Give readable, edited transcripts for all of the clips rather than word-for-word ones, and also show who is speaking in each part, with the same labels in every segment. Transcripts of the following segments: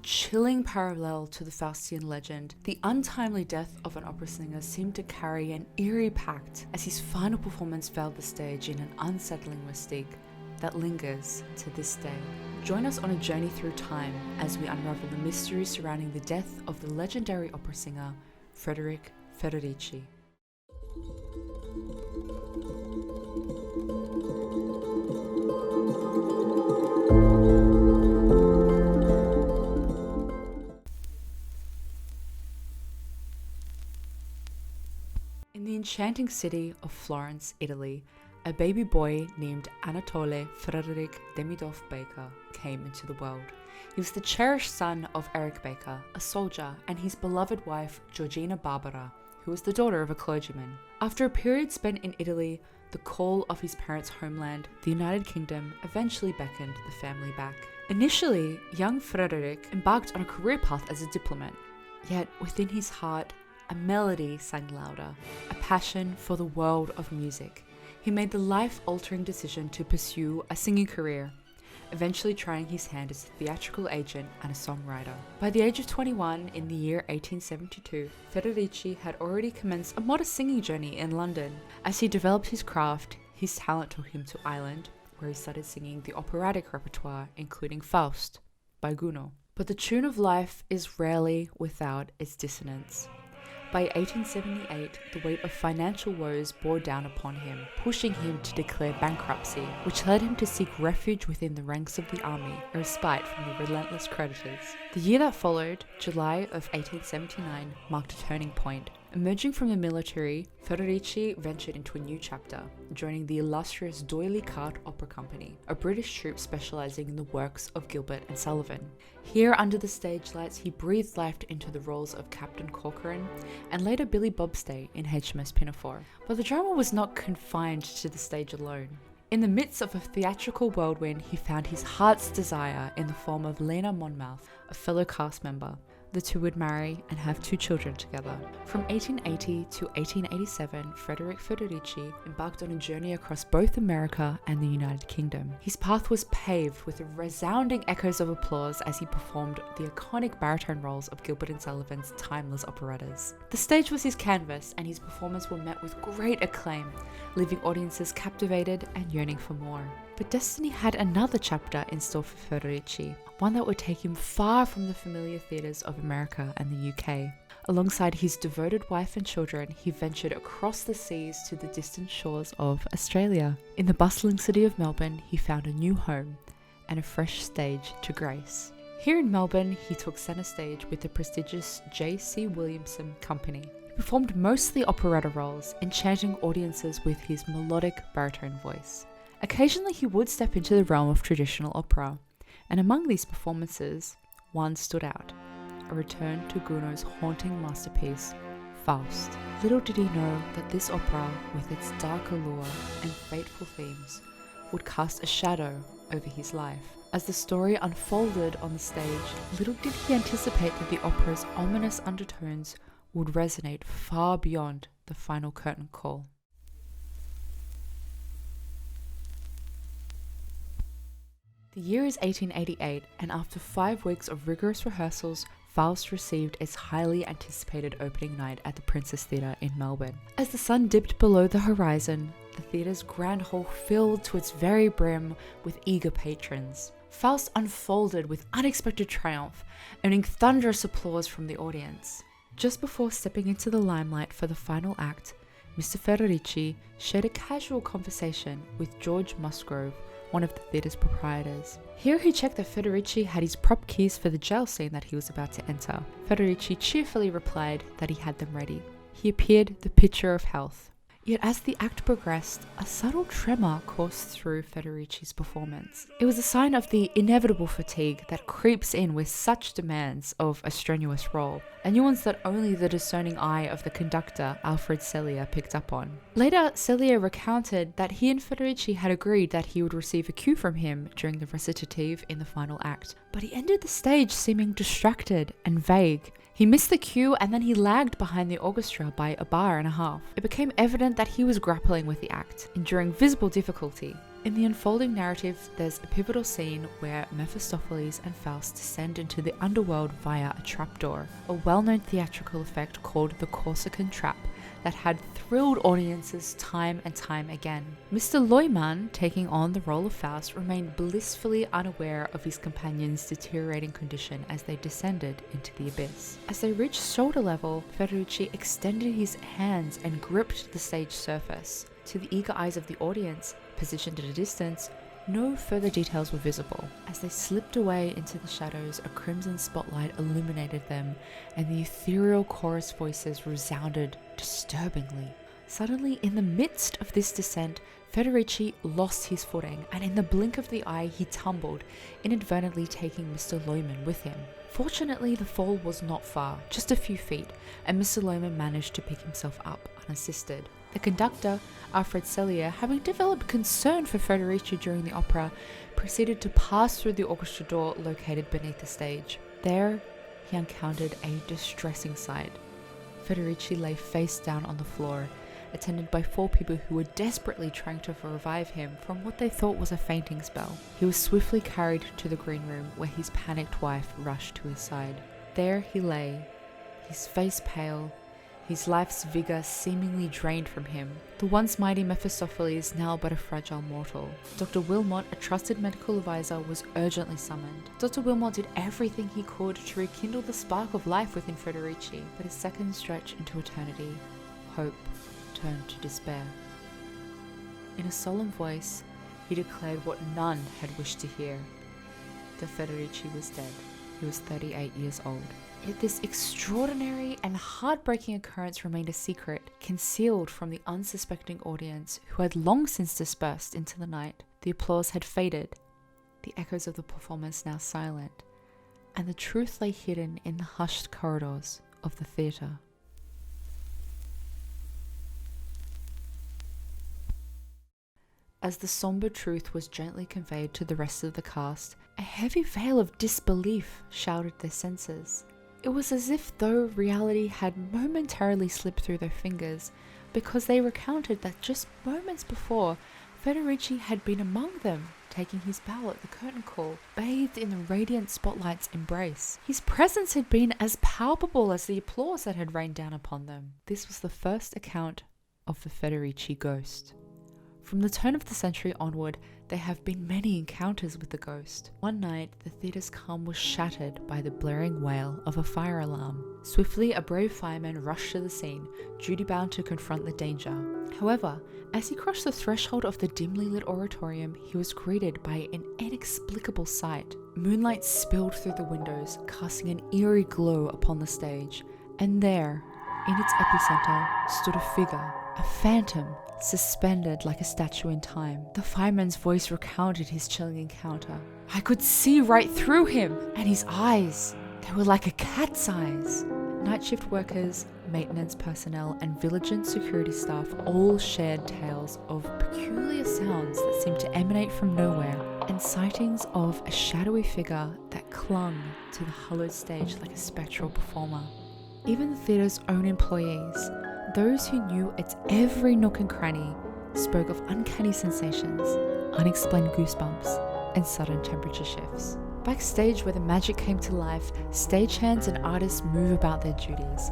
Speaker 1: chilling parallel to the Faustian legend, the untimely death of an opera singer seemed to carry an eerie pact as his final performance veiled the stage in an unsettling mystique that lingers to this day. Join us on a journey through time as we unravel the mystery surrounding the death of the legendary opera singer Frederick Federici. In the enchanting city of Florence, Italy, a baby boy named Anatole Frederick Demidov Baker came into the world. He was the cherished son of Eric Baker, a soldier, and his beloved wife Georgina Barbara, who was the daughter of a clergyman. After a period spent in Italy, the call of his parents' homeland, the United Kingdom, eventually beckoned the family back. Initially, young Frederick embarked on a career path as a diplomat, yet within his heart, a melody sang louder, a passion for the world of music. He made the life-altering decision to pursue a singing career, eventually trying his hand as a theatrical agent and a songwriter. By the age of 21, in the year 1872, Federici had already commenced a modest singing journey in London. As he developed his craft, his talent took him to Ireland, where he started singing the operatic repertoire, including Faust by Gounod. But the tune of life is rarely without its dissonance. By 1878, the weight of financial woes bore down upon him, pushing him to declare bankruptcy, which led him to seek refuge within the ranks of the army, a respite from the relentless creditors. The year that followed, July of 1879, marked a turning point. Emerging from the military, Federici ventured into a new chapter, joining the illustrious D'Oyly Carte Opera Company, a British troupe specialising in the works of Gilbert and Sullivan. Here, under the stage lights, he breathed life into the roles of Captain Corcoran and later Billy Bobstay in HMS Pinafore. But the drama was not confined to the stage alone. In the midst of a theatrical whirlwind, he found his heart's desire in the form of Lena Monmouth, a fellow cast member. The two would marry and have 2 children together. From 1880 to 1887, Frederick Federici embarked on a journey across both America and the United Kingdom. His path was paved with resounding echoes of applause as he performed the iconic baritone roles of Gilbert and Sullivan's timeless operettas. The stage was his canvas, and his performances were met with great acclaim, leaving audiences captivated and yearning for more. But destiny had another chapter in store for Federici, one that would take him far from the familiar theatres of America and the UK. Alongside his devoted wife and children, he ventured across the seas to the distant shores of Australia. In the bustling city of Melbourne, he found a new home and a fresh stage to grace. Here in Melbourne, he took centre stage with the prestigious J.C. Williamson Company. He performed mostly operetta roles, enchanting audiences with his melodic baritone voice. Occasionally, he would step into the realm of traditional opera, and among these performances, one stood out, a return to Gounod's haunting masterpiece, Faust. Little did he know that this opera, with its dark allure and fateful themes, would cast a shadow over his life. As the story unfolded on the stage, little did he anticipate that the opera's ominous undertones would resonate far beyond the final curtain call. The year is 1888, and after 5 weeks of rigorous rehearsals, Faust received its highly anticipated opening night at the Princess Theatre in Melbourne. As the sun dipped below the horizon, the theatre's grand hall filled to its very brim with eager patrons. Faust unfolded with unexpected triumph, earning thunderous applause from the audience. Just before stepping into the limelight for the final act, Mr. Federici shared a casual conversation with George Musgrove, one of the theatre's proprietors. Here he checked that Federici had his prop keys for the jail scene that he was about to enter. Federici cheerfully replied that he had them ready. He appeared the picture of health. Yet as the act progressed, a subtle tremor coursed through Federici's performance. It was a sign of the inevitable fatigue that creeps in with such demands of a strenuous role, a nuance that only the discerning eye of the conductor, Alfred Celia, picked up on. Later, Celia recounted that he and Federici had agreed that he would receive a cue from him during the recitative in the final act, but he entered the stage seeming distracted and vague. He missed the cue and then he lagged behind the orchestra by a bar and a half. It became evident that he was grappling with the act, enduring visible difficulty. In the unfolding narrative, there's a pivotal scene where Mephistopheles and Faust descend into the underworld via a trapdoor, a well-known theatrical effect called the Corsican Trap that had thrilled audiences time and time again. Mr. Leumann, taking on the role of Faust, remained blissfully unaware of his companion's deteriorating condition as they descended into the abyss. As they reached shoulder level, Federici extended his hands and gripped the stage surface. To the eager eyes of the audience, positioned at a distance, no further details were visible. As they slipped away into the shadows, a crimson spotlight illuminated them, and the ethereal chorus voices resounded disturbingly. Suddenly, in the midst of this descent, Federici lost his footing, and in the blink of the eye, he tumbled, inadvertently taking Mr. Leumann with him. Fortunately, the fall was not far, just a few feet, and Mr. Leumann managed to pick himself up unassisted. The conductor, Alfred Cellier, having developed concern for Federici during the opera, proceeded to pass through the orchestra door located beneath the stage. There, he encountered a distressing sight. Federici lay face down on the floor, attended by 4 people who were desperately trying to revive him from what they thought was a fainting spell. He was swiftly carried to the green room, where his panicked wife rushed to his side. There he lay, his face pale, his life's vigour seemingly drained from him. The once mighty Mephistopheles, now but a fragile mortal. Dr. Wilmot, a trusted medical advisor, was urgently summoned. Dr. Wilmot did everything he could to rekindle the spark of life within Federici, but his second stretch into eternity, hope turned to despair. In a solemn voice, he declared what none had wished to hear, that Federici was dead. He was 38 years old. Yet this extraordinary and heartbreaking occurrence remained a secret, concealed from the unsuspecting audience, who had long since dispersed into the night. The applause had faded, the echoes of the performance now silent, and the truth lay hidden in the hushed corridors of the theatre. As the somber truth was gently conveyed to the rest of the cast, a heavy veil of disbelief shrouded their senses. It was as if though reality had momentarily slipped through their fingers, because they recounted that just moments before, Federici had been among them, taking his bow at the curtain call, bathed in the radiant spotlight's embrace. His presence had been as palpable as the applause that had rained down upon them. This was the first account of the Federici ghost. From the turn of the century onward, there have been many encounters with the ghost. One night, the theatre's calm was shattered by the blaring wail of a fire alarm. Swiftly, a brave fireman rushed to the scene, duty-bound to confront the danger. However, as he crossed the threshold of the dimly lit auditorium, he was greeted by an inexplicable sight. Moonlight spilled through the windows, casting an eerie glow upon the stage, and there, in its epicenter, stood a figure, a phantom, suspended like a statue in time. The fireman's voice recounted his chilling encounter. I could see right through him, and his eyes, they were like a cat's eyes. Night shift workers, maintenance personnel, and vigilant security staff all shared tales of peculiar sounds that seemed to emanate from nowhere, and sightings of a shadowy figure that clung to the hallowed stage like a spectral performer. Even the theatre's own employees, those who knew its every nook and cranny, spoke of uncanny sensations, unexplained goosebumps, and sudden temperature shifts. Backstage, where the magic came to life, stagehands and artists move about their duties,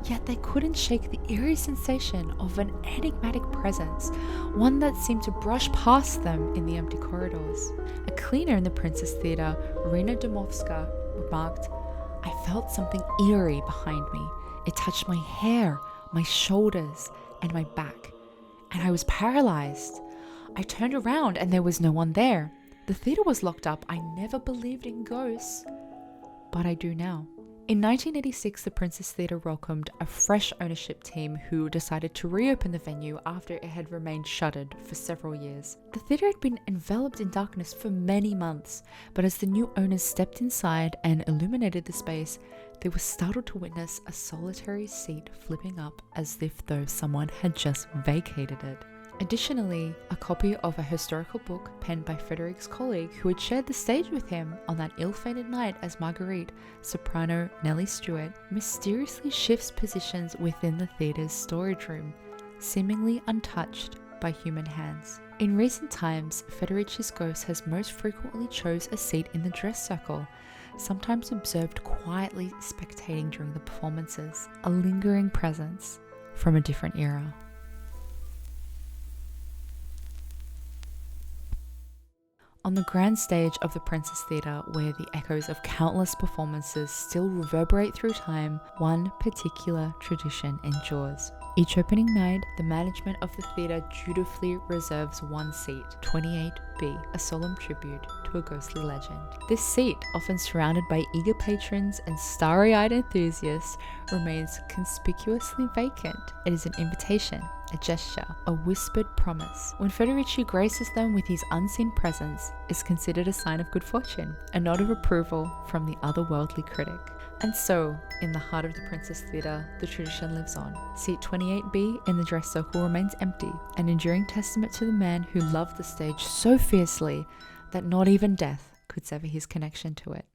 Speaker 1: yet they couldn't shake the eerie sensation of an enigmatic presence, one that seemed to brush past them in the empty corridors. A cleaner in the Princess Theatre, Rena Domovska, remarked, I felt something eerie behind me. It touched my hair, my shoulders, and my back, and I was paralyzed. I turned around and there was no one there. The theatre was locked up. I never believed in ghosts, but I do now. In 1986, the Princess Theatre welcomed a fresh ownership team who decided to reopen the venue after it had remained shuttered for several years. The theatre had been enveloped in darkness for many months, but as the new owners stepped inside and illuminated the space, they were startled to witness a solitary seat flipping up as if though someone had just vacated it. Additionally, a copy of a historical book penned by Frederick's colleague who had shared the stage with him on that ill-fated night as Marguerite, soprano Nellie Stewart, mysteriously shifts positions within the theatre's storage room, seemingly untouched by human hands. In recent times, Federici's ghost has most frequently chose a seat in the dress circle, sometimes observed quietly spectating during the performances, a lingering presence from a different era. On the grand stage of the Princess Theatre, where the echoes of countless performances still reverberate through time, one particular tradition endures. Each opening night, the management of the theatre dutifully reserves one seat, 28B, a solemn tribute to a ghostly legend. This seat, often surrounded by eager patrons and starry-eyed enthusiasts, remains conspicuously vacant. It is an invitation, a gesture, a whispered promise. When Federici graces them with his unseen presence, is considered a sign of good fortune, a nod of approval from the otherworldly critic. And so, in the heart of the Princess Theatre, the tradition lives on. Seat 28B in the dress circle remains empty, an enduring testament to the man who loved the stage so fiercely that not even death could sever his connection to it.